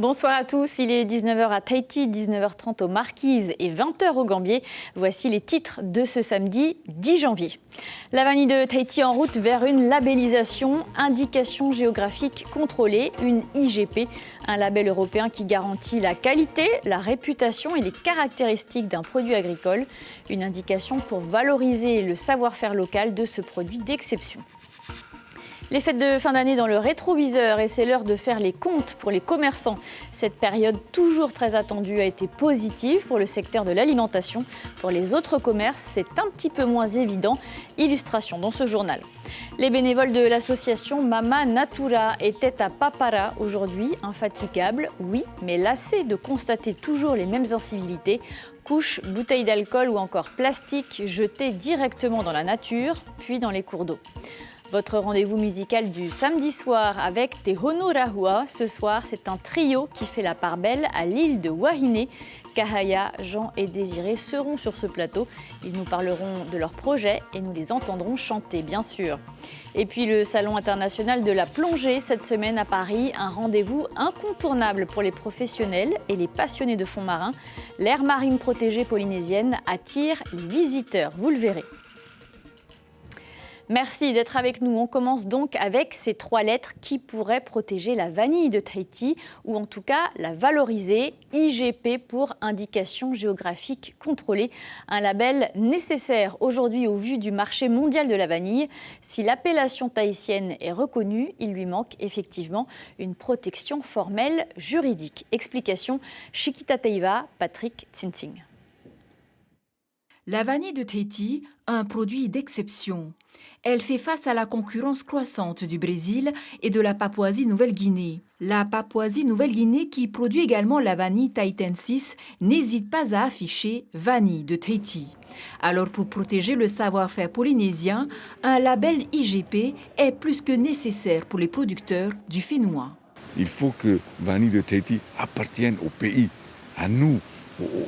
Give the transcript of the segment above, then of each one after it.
Bonsoir à tous, il est 19h à Tahiti, 19h30 aux Marquises et 20h au Gambier. Voici les titres de ce samedi 10 janvier. La vanille de Tahiti en route vers une labellisation, indication géographique contrôlée, une IGP, un label européen qui garantit la qualité, la réputation et les caractéristiques d'un produit agricole. Une indication pour valoriser le savoir-faire local de ce produit d'exception. Les fêtes de fin d'année dans le rétroviseur et c'est l'heure de faire les comptes pour les commerçants. Cette période toujours très attendue a été positive pour le secteur de l'alimentation. Pour les autres commerces, c'est un petit peu moins évident. Illustration dans ce journal. Les bénévoles de l'association Mama Natura étaient à Papara aujourd'hui, infatigables, oui, mais lassés de constater toujours les mêmes incivilités. Couches, bouteilles d'alcool ou encore plastique jetés directement dans la nature, puis dans les cours d'eau. Votre rendez-vous musical du samedi soir avec Te Honorahua. Ce soir, c'est un trio qui fait la part belle à l'île de Wahine. Kahaya, Jean et Désiré seront sur ce plateau. Ils nous parleront de leur projet et nous les entendrons chanter, bien sûr. Et puis le Salon international de la plongée cette semaine à Paris. Un rendez-vous incontournable pour les professionnels et les passionnés de fonds marins. L'aire marine protégée polynésienne attire les visiteurs, vous le verrez. Merci d'être avec nous. On commence donc avec ces 3 lettres qui pourraient protéger la vanille de Tahiti ou en tout cas la valoriser. IGP pour indication géographique contrôlée. Un label nécessaire aujourd'hui au vu du marché mondial de la vanille. Si l'appellation tahitienne est reconnue, il lui manque effectivement une protection formelle juridique. Explication Chiquita Teiva, Patrick Tsintsing. La vanille de Tahiti, un produit d'exception. Elle fait face à la concurrence croissante du Brésil et de la Papouasie-Nouvelle-Guinée. La Papouasie-Nouvelle-Guinée, qui produit également la vanille tahitensis, n'hésite pas à afficher vanille de Tahiti. Alors pour protéger le savoir-faire polynésien, un label IGP est plus que nécessaire pour les producteurs du Fénois. Il faut que vanille de Tahiti appartienne au pays, à nous.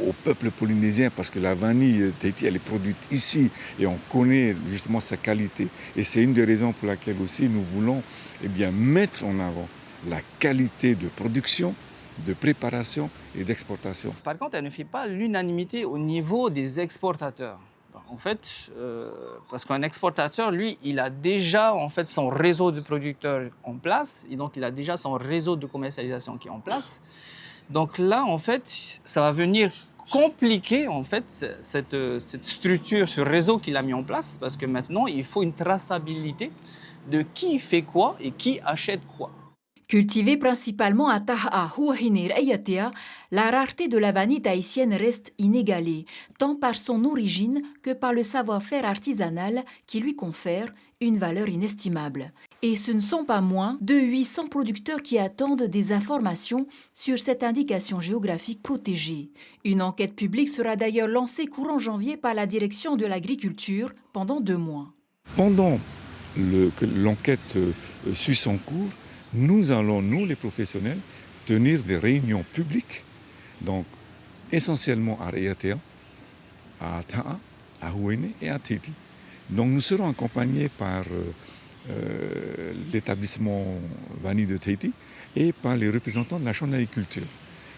Au peuple polynésien, parce que la vanille de Tahiti, elle est produite ici et on connaît justement sa qualité. Et c'est une des raisons pour laquelle aussi nous voulons mettre en avant la qualité de production, de préparation et d'exportation. Par contre, elle ne fait pas l'unanimité au niveau des exportateurs. En fait, parce qu'un exportateur, lui, il a déjà en fait son réseau de producteurs en place et donc il a déjà son réseau de commercialisation qui est en place. Donc là, en fait, ça va venir compliquer en fait cette structure, ce réseau qu'il a mis en place, parce que maintenant, il faut une traçabilité de qui fait quoi et qui achète quoi. Cultivée principalement à Taha, Huahine et Ayatea, la rareté de la vanille tahitienne reste inégalée, tant par son origine que par le savoir-faire artisanal qui lui confère une valeur inestimable. Et ce ne sont pas moins de 800 producteurs qui attendent des informations sur cette indication géographique protégée. Une enquête publique sera d'ailleurs lancée courant janvier par la direction de l'agriculture pendant 2 mois. Pendant que l'enquête suit son cours, nous allons, nous les professionnels, tenir des réunions publiques, donc essentiellement à Ayatea, à Taha, à Huahine et à Tahiti. Donc nous serons accompagnés par l'établissement Vanille de Tahiti et par les représentants de la Chambre d'agriculture.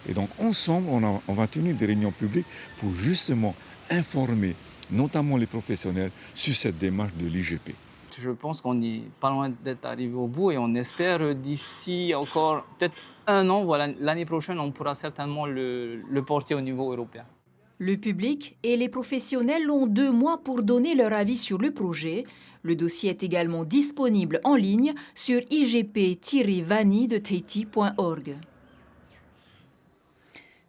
Et donc ensemble, on va tenir des réunions publiques pour justement informer, notamment les professionnels, sur cette démarche de l'IGP. Je pense qu'on n'est pas loin d'être arrivé au bout et on espère d'ici encore peut-être 1 an, voilà, l'année prochaine, on pourra certainement le porter au niveau européen. Le public et les professionnels ont 2 mois pour donner leur avis sur le projet. Le dossier est également disponible en ligne sur igp-vanille-de-tahiti.org.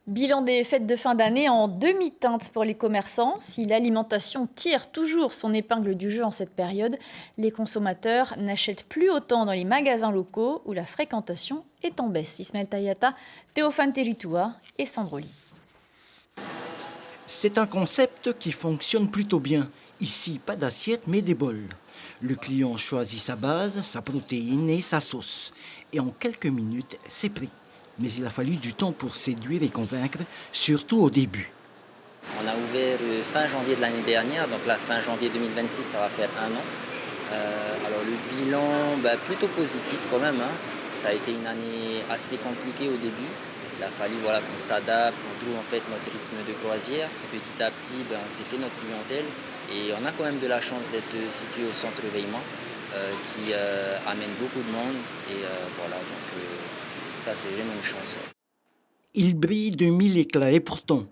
Bilan des fêtes de fin d'année en demi-teinte pour les commerçants. Si l'alimentation tire toujours son épingle du jeu en cette période, les consommateurs n'achètent plus autant dans les magasins locaux où la fréquentation est en baisse. Ismaël Tayata, Théophane Territoua et Sandroli. C'est un concept qui fonctionne plutôt bien. Ici, pas d'assiette mais des bols. Le client choisit sa base, sa protéine et sa sauce. Et en quelques minutes, c'est pris. Mais il a fallu du temps pour séduire et convaincre, surtout au début. On a ouvert fin janvier de l'année dernière, donc là, fin janvier 2026, ça va faire 1 an. Alors le bilan, plutôt positif quand même. Ça a été une année assez compliquée au début. Il a fallu qu'on s'adapte, d'où en fait notre rythme de croisière. Petit à petit, on s'est fait notre clientèle et on a quand même de la chance d'être situé au centre Weilman qui amène beaucoup de monde et ça c'est vraiment une chance. Il brille de mille éclats et pourtant,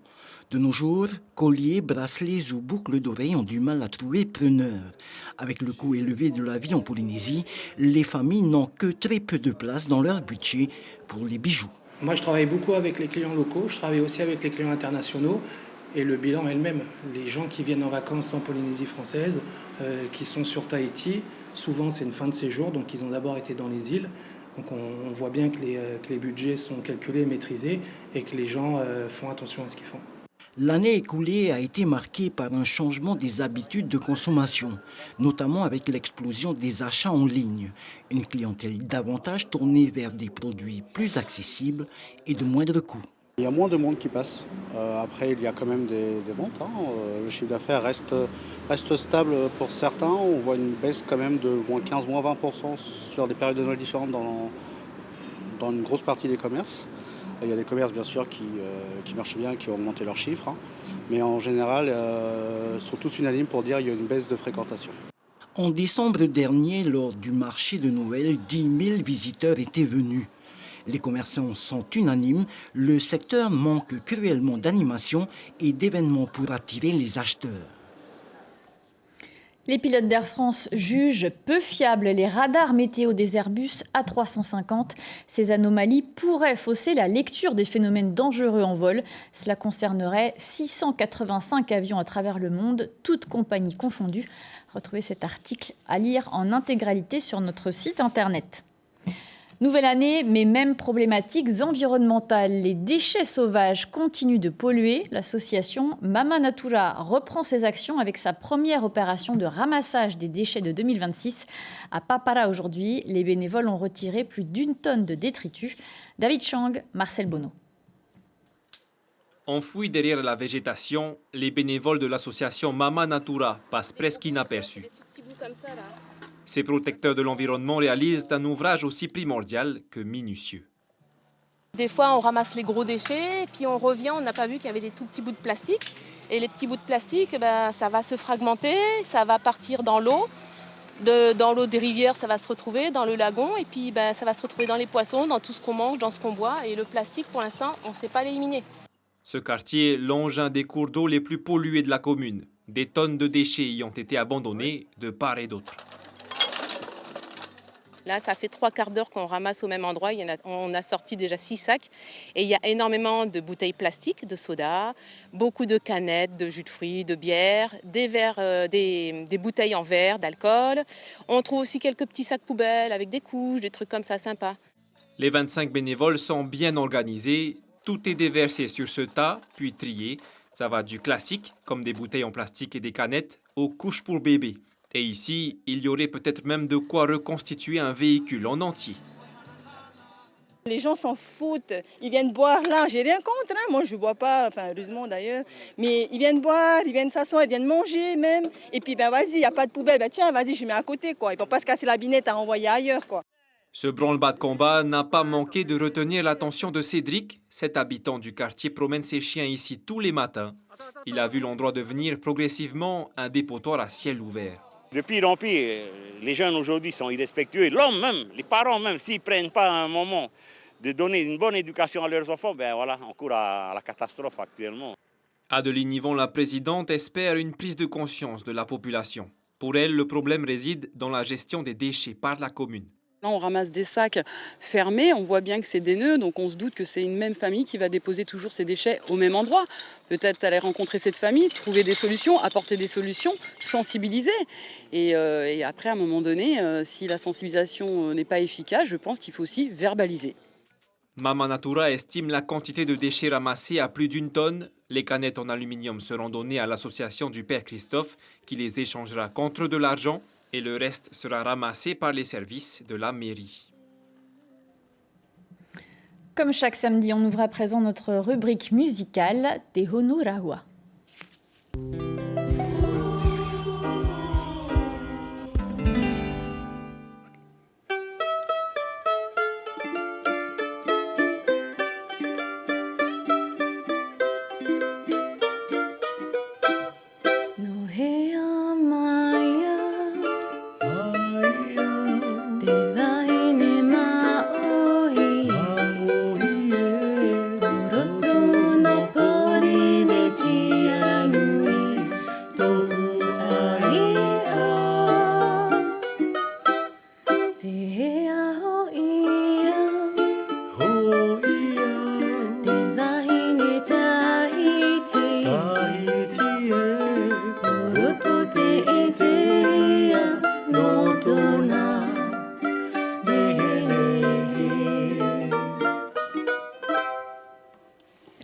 de nos jours, colliers, bracelets ou boucles d'oreilles ont du mal à trouver preneur. Avec le coût élevé de la vie en Polynésie, les familles n'ont que très peu de place dans leur budget pour les bijoux. Moi, je travaille beaucoup avec les clients locaux, je travaille aussi avec les clients internationaux. Et le bilan est le même. Les gens qui viennent en vacances en Polynésie française, qui sont sur Tahiti, souvent c'est une fin de séjour, donc ils ont d'abord été dans les îles. Donc on voit bien que les budgets sont calculés, maîtrisés et que les gens font attention à ce qu'ils font. L'année écoulée a été marquée par un changement des habitudes de consommation, notamment avec l'explosion des achats en ligne. Une clientèle davantage tournée vers des produits plus accessibles et de moindre coût. Il y a moins de monde qui passe. Après, il y a quand même des ventes. Le chiffre d'affaires reste stable pour certains. On voit une baisse quand même de moins 15, moins 20% sur des périodes de Noël différentes dans une grosse partie des commerces. Il y a des commerces bien sûr qui marchent bien, qui ont augmenté leurs chiffres. Mais en général, ils sont tous unanimes pour dire qu'il y a une baisse de fréquentation. En décembre dernier, lors du marché de Noël, 10 000 visiteurs étaient venus. Les commerçants sont unanimes, le secteur manque cruellement d'animation et d'événements pour attirer les acheteurs. Les pilotes d'Air France jugent peu fiables les radars météo des Airbus A350. Ces anomalies pourraient fausser la lecture des phénomènes dangereux en vol. Cela concernerait 685 avions à travers le monde, toutes compagnies confondues. Retrouvez cet article à lire en intégralité sur notre site internet. Nouvelle année, mais mêmes problématiques environnementales. Les déchets sauvages continuent de polluer. L'association Mama Natura reprend ses actions avec sa première opération de ramassage des déchets de 2026. À Papara aujourd'hui, les bénévoles ont retiré plus d'1 tonne de détritus. David Chang, Marcel Bonneau. Enfouis derrière la végétation, les bénévoles de l'association Mama Natura passent presque inaperçus. Ces protecteurs de l'environnement réalisent un ouvrage aussi primordial que minutieux. Des fois, on ramasse les gros déchets, et puis on revient, on n'a pas vu qu'il y avait des tout petits bouts de plastique. Et les petits bouts de plastique, ça va se fragmenter, ça va partir dans l'eau. Dans l'eau des rivières, ça va se retrouver, dans le lagon, et puis ça va se retrouver dans les poissons, dans tout ce qu'on mange, dans ce qu'on boit. Et le plastique, pour l'instant, on ne sait pas l'éliminer. Ce quartier longe un des cours d'eau les plus pollués de la commune. Des tonnes de déchets y ont été abandonnés de part et d'autre. Là, ça fait 3 quarts d'heure qu'on ramasse au même endroit. On a sorti déjà 6 sacs. Et il y a énormément de bouteilles plastiques, de soda, beaucoup de canettes, de jus de fruits, de bière, des verres, des bouteilles en verre, d'alcool. On trouve aussi quelques petits sacs poubelles avec des couches, des trucs comme ça sympas. Les 25 bénévoles sont bien organisés. Tout est déversé sur ce tas, puis trié. Ça va du classique, comme des bouteilles en plastique et des canettes, aux couches pour bébés. Et ici, il y aurait peut-être même de quoi reconstituer un véhicule en entier. Les gens s'en foutent, ils viennent boire là, j'ai rien contre, moi je ne bois pas, heureusement d'ailleurs, mais ils viennent boire, ils viennent s'asseoir, ils viennent manger même, et puis vas-y, il n'y a pas de poubelle, tiens, vas-y, je mets à côté, quoi. Ils ne vont pas se casser la binette à envoyer ailleurs, quoi. Ce branle-bas de combat n'a pas manqué de retenir l'attention de Cédric. Cet habitant du quartier promène ses chiens ici tous les matins. Il a vu l'endroit devenir progressivement un dépotoir à ciel ouvert. Depuis l'Empire, les jeunes aujourd'hui sont irrespectueux. L'homme même, les parents même, s'ils ne prennent pas un moment de donner une bonne éducation à leurs enfants, on court à la catastrophe actuellement. Adeline Yvon, la présidente, espère une prise de conscience de la population. Pour elle, le problème réside dans la gestion des déchets par la commune. Là, on ramasse des sacs fermés, on voit bien que c'est des nœuds, donc on se doute que c'est une même famille qui va déposer toujours ses déchets au même endroit. Peut-être aller rencontrer cette famille, trouver des solutions, apporter des solutions, sensibiliser. Et après, à un moment donné, si la sensibilisation n'est pas efficace, je pense qu'il faut aussi verbaliser. Mama Natura estime la quantité de déchets ramassés à plus d'1 tonne. Les canettes en aluminium seront données à l'association du Père Christophe, qui les échangera contre de l'argent. Et le reste sera ramassé par les services de la mairie. Comme chaque samedi, on ouvre à présent notre rubrique musicale des Honurawa.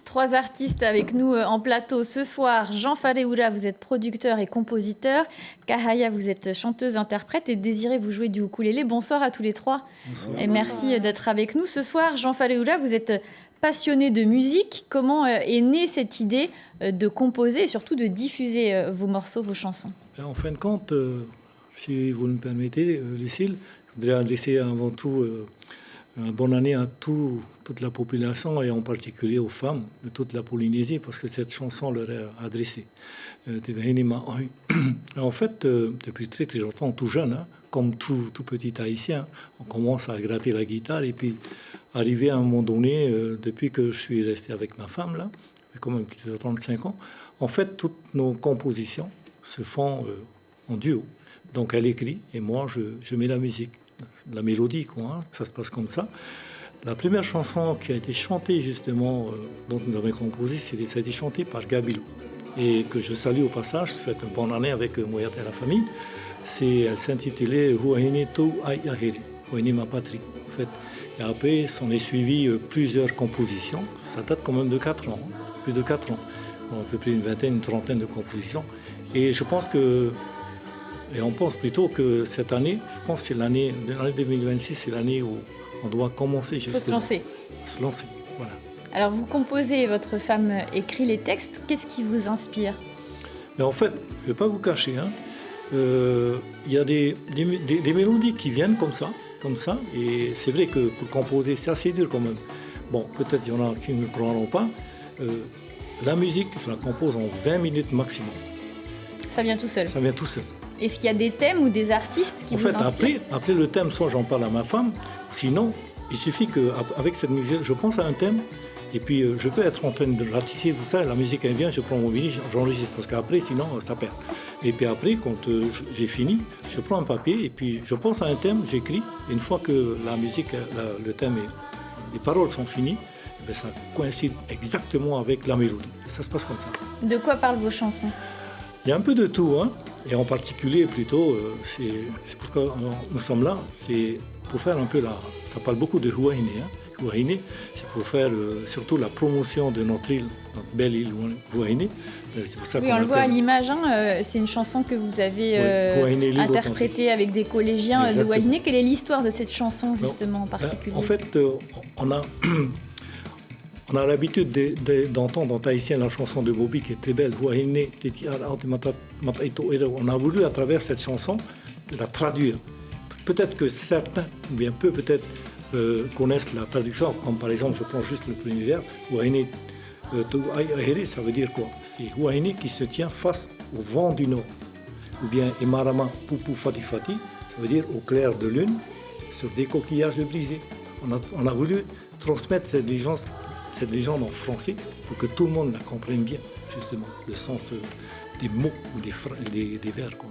Trois artistes avec nous en plateau ce soir. Jean Fareura, vous êtes producteur et compositeur. Kahaya, vous êtes chanteuse-interprète. Et Désiré, vous jouez du ukulélé. Bonsoir à tous les trois. Bonsoir. Et merci d'être avec nous ce soir. Jean Fareura, vous êtes passionné de musique. Comment est née cette idée de composer et surtout de diffuser vos morceaux, vos chansons? En fin de compte, si vous me permettez, Lucille, je voudrais adresser avant tout une bonne année à toute la population et en particulier aux femmes de toute la Polynésie parce que cette chanson leur est adressée. En fait, depuis très très longtemps, tout jeune, hein, comme tout petit haïtien, on commence à gratter la guitare et puis arrivé à un moment donné, depuis que je suis resté avec ma femme, là, quand même plus de 35 ans, en fait, toutes nos compositions se font en duo. Donc elle écrit et moi je mets la musique. La mélodie, quoi, hein, ça se passe comme ça. La première chanson qui a été chantée, justement, dont nous avons composé, ça a été chanté par Gabilou. Et que je salue au passage, je souhaite une bonne année avec Moyat et la famille. Elle s'intitulait Huahine Tou Ai Ahere, Huahine ma patrie, en fait. Et après, s'en est suivi plusieurs compositions. Ça date quand même de 4 ans, hein, plus de 4 ans. À peu près une vingtaine, une trentaine de compositions. Et je pense que Et on pense plutôt que cette année, je pense que c'est l'année 2026, c'est l'année où on doit commencer justement. Il faut se lancer. Se lancer, voilà. Alors vous composez, votre femme écrit les textes. Qu'est-ce qui vous inspire? Mais en fait, je ne vais pas vous cacher, hein, y a des mélodies qui viennent comme ça. Et c'est vrai que pour composer, c'est assez dur quand même. Bon, peut-être qu'il y en a qui ne me croiront pas. La musique, je la compose en 20 minutes maximum. Ça vient tout seul? Ça vient tout seul. Est-ce qu'il y a des thèmes ou des artistes qui vous inspirent? Après le thème, soit j'en parle à ma femme, sinon, il suffit qu'avec cette musique, je pense à un thème, et puis je peux être en train de ratisser tout ça, la musique elle vient, je prends mon vinyle, j'enregistre, parce qu'après, sinon, ça perd. Et puis après, quand j'ai fini, je prends un papier, et puis je pense à un thème, j'écris, et une fois que la musique, le thème, les paroles sont finies, ça coïncide exactement avec la mélodie. Ça se passe comme ça. De quoi parlent vos chansons? Il y a un peu de tout, hein. Et en particulier, plutôt, c'est pourquoi nous sommes là, c'est pour faire un peu ça parle beaucoup de Huahine. Hein. Huahine, c'est pour faire surtout la promotion de notre île, notre belle île Huahine. C'est pour ça oui, on le voit à l'image, hein, c'est une chanson que vous avez interprétée avec des collégiens de Huahine. Quelle est l'histoire de cette chanson, justement, en particulier? En fait, on a l'habitude d'entendre en tahitien la chanson de Bobby qui est très belle. On a voulu, à travers cette chanson, la traduire. Peut-être que certains, ou bien peu peut-être, connaissent la traduction, comme par exemple, je prends juste le premier vers, Huahine Tou Ai Ahere, ça veut dire quoi? C'est Huahine qui se tient face au vent du nord. Ou bien Emarama Pupu Fati Fati, ça veut dire au clair de lune, sur des coquillages brisés. On a voulu transmettre cette légende en français pour que tout le monde la comprenne bien, justement, le sens des mots ou des vers. Quoi.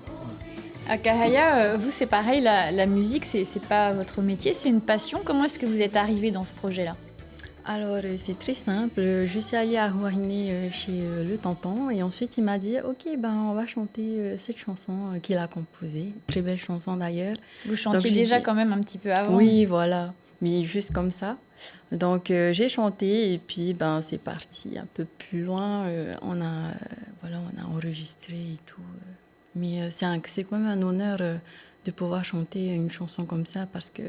À Kahaya, vous, c'est pareil, la musique, c'est pas votre métier, c'est une passion. Comment est-ce que vous êtes arrivé dans ce projet-là? Alors, c'est très simple. Je suis allée à Huahine chez le tonton et ensuite il m'a dit « Ok, on va chanter cette chanson qu'il a composée. » Très belle chanson d'ailleurs. Vous chantiez déjà quand même un petit peu avant? Oui, voilà, mais juste comme ça. Donc, j'ai chanté et puis c'est parti un peu plus loin. On a enregistré et tout. Mais c'est quand même un honneur de pouvoir chanter une chanson comme ça parce que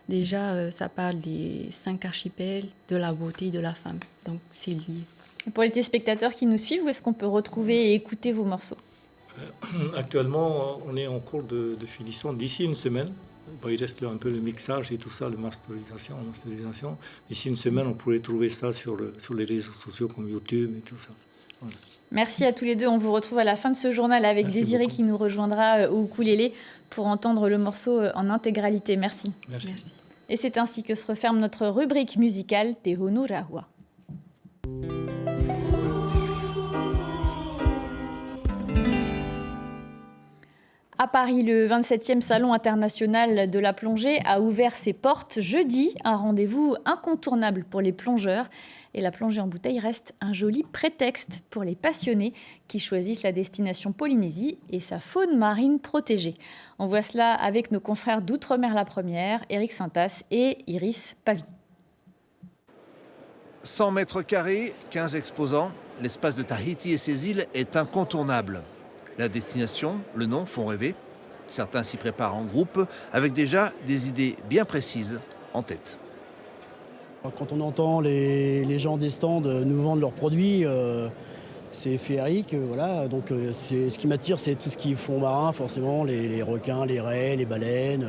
déjà, ça parle des 5 archipels, de la beauté et de la femme. Donc, c'est lié. Et pour les téléspectateurs qui nous suivent, où est-ce qu'on peut retrouver et écouter vos morceaux? Actuellement, on est en cours de finition d'ici une semaine. Il reste un peu le mixage et tout ça, la masterisation. D'ici une semaine, on pourrait trouver ça sur les réseaux sociaux comme YouTube et tout ça. Merci à tous les deux. On vous retrouve à la fin de ce journal avec Désiré qui nous rejoindra au ukulélé pour entendre le morceau en intégralité. Merci. Merci. Et c'est ainsi que se referme notre rubrique musicale Te Honu Rahua. À Paris, le 27e Salon international de la plongée a ouvert ses portes jeudi, un rendez-vous incontournable pour les plongeurs. Et la plongée en bouteille reste un joli prétexte pour les passionnés qui choisissent la destination Polynésie et sa faune marine protégée. On voit cela avec nos confrères d'Outre-mer la Première, Éric Saintas et Iris Pavie. 100 mètres carrés, 15 exposants, l'espace de Tahiti et ses îles est incontournable. La destination, le nom font rêver. Certains s'y préparent en groupe avec déjà des idées bien précises en tête. Quand on entend les gens des stands nous vendre leurs produits, c'est féerique. Voilà. Donc, ce qui m'attire, c'est tout ce qui est fond marin, forcément, les requins, les raies, les baleines.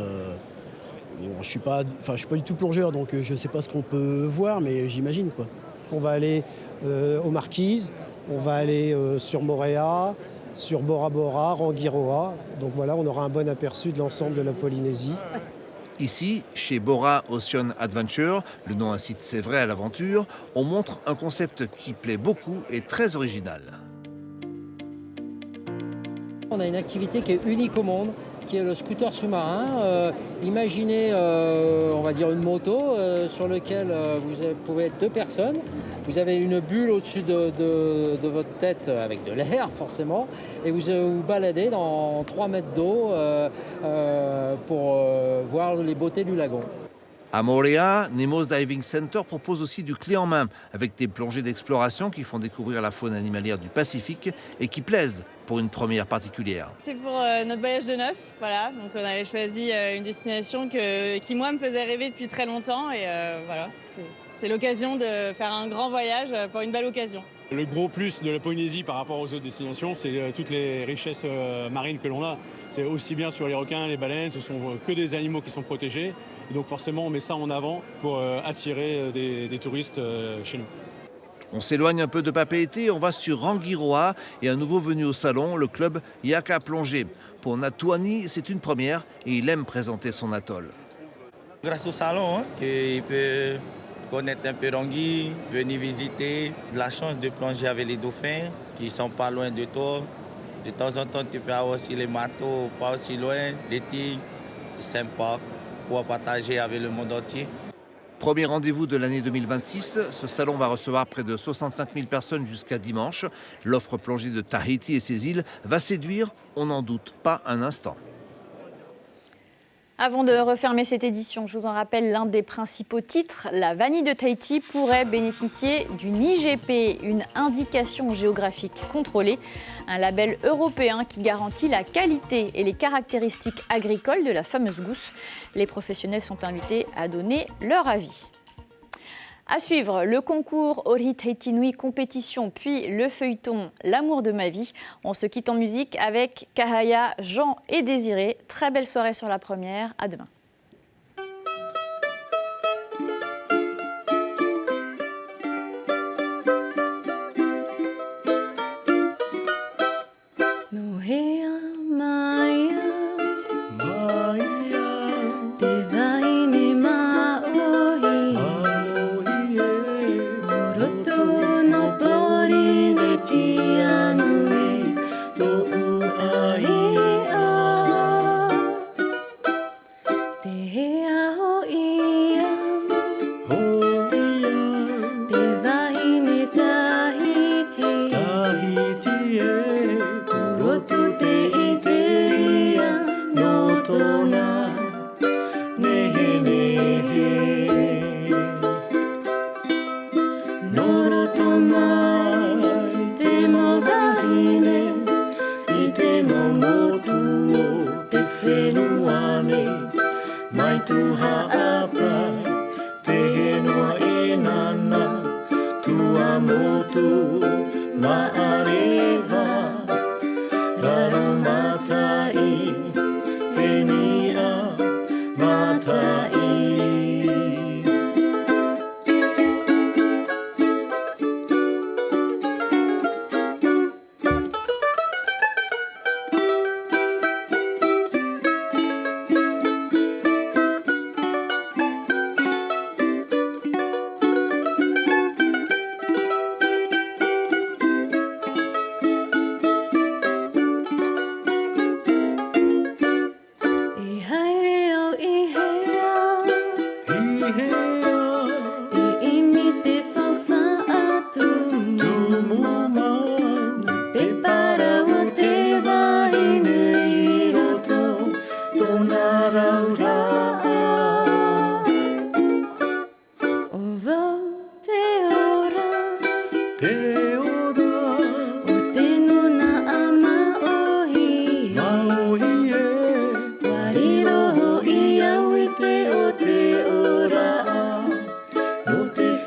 Bon, je ne suis pas du tout plongeur, donc je ne sais pas ce qu'on peut voir, mais j'imagine, quoi. On va aller aux Marquises, on va aller sur Moorea, sur Bora Bora, Rangiroa. Donc voilà, on aura un bon aperçu de l'ensemble de la Polynésie. Ici, chez Bora Ocean Adventure, le nom incite c'est vrai à l'aventure, on montre un concept qui plaît beaucoup et très original. On a une activité qui est unique au monde, qui est le scooter sous-marin. Imaginez, on va dire, une moto sur laquelle vous pouvez être 2 personnes. Vous avez une bulle au-dessus de votre tête avec de l'air, forcément, et vous vous baladez dans 3 mètres d'eau pour voir les beautés du lagon. À Moorea, Nemo's Diving Center propose aussi du clé en main, avec des plongées d'exploration qui font découvrir la faune animalière du Pacifique et qui plaisent pour une première particulière. C'est pour notre voyage de noces, voilà. Donc on avait choisi une destination qui moi me faisait rêver depuis très longtemps et voilà. C'est l'occasion de faire un grand voyage pour une belle occasion. Le gros plus de la Polynésie par rapport aux autres destinations, c'est toutes les richesses marines que l'on a. C'est aussi bien sur les requins, les baleines, ce sont que des animaux qui sont protégés. Et donc forcément, on met ça en avant pour attirer des touristes chez nous. On s'éloigne un peu de Papeete, on va sur Rangiroa et un nouveau venu au salon, le club Yaka Plongée. Pour Natuani, c'est une première et il aime présenter son atoll. Grâce au salon, il peut connaître un peu Rangui, venir visiter, de la chance de plonger avec les dauphins qui ne sont pas loin de toi. De temps en temps, tu peux avoir aussi les marteaux, pas aussi loin, les tigres. C'est sympa pour partager avec le monde entier. Premier rendez-vous de l'année 2026, ce salon va recevoir près de 65 000 personnes jusqu'à dimanche. L'offre plongée de Tahiti et ses îles va séduire, on n'en doute pas un instant. Avant de refermer cette édition, je vous en rappelle l'un des principaux titres. La vanille de Tahiti pourrait bénéficier d'une IGP, une indication géographique contrôlée, un label européen qui garantit la qualité et les caractéristiques agricoles de la fameuse gousse. Les professionnels sont invités à donner leur avis. À suivre, le concours Ori Tahiti Nui compétition, puis le feuilleton L'amour de ma vie. On se quitte en musique avec Kahaya, Jean et Désiré. Très belle soirée sur la première. À demain.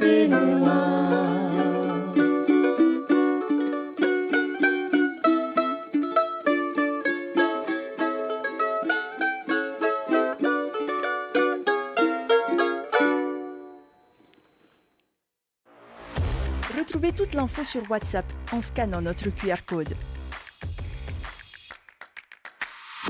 fait noir. Retrouvez toute l'info sur WhatsApp en scannant notre QR code.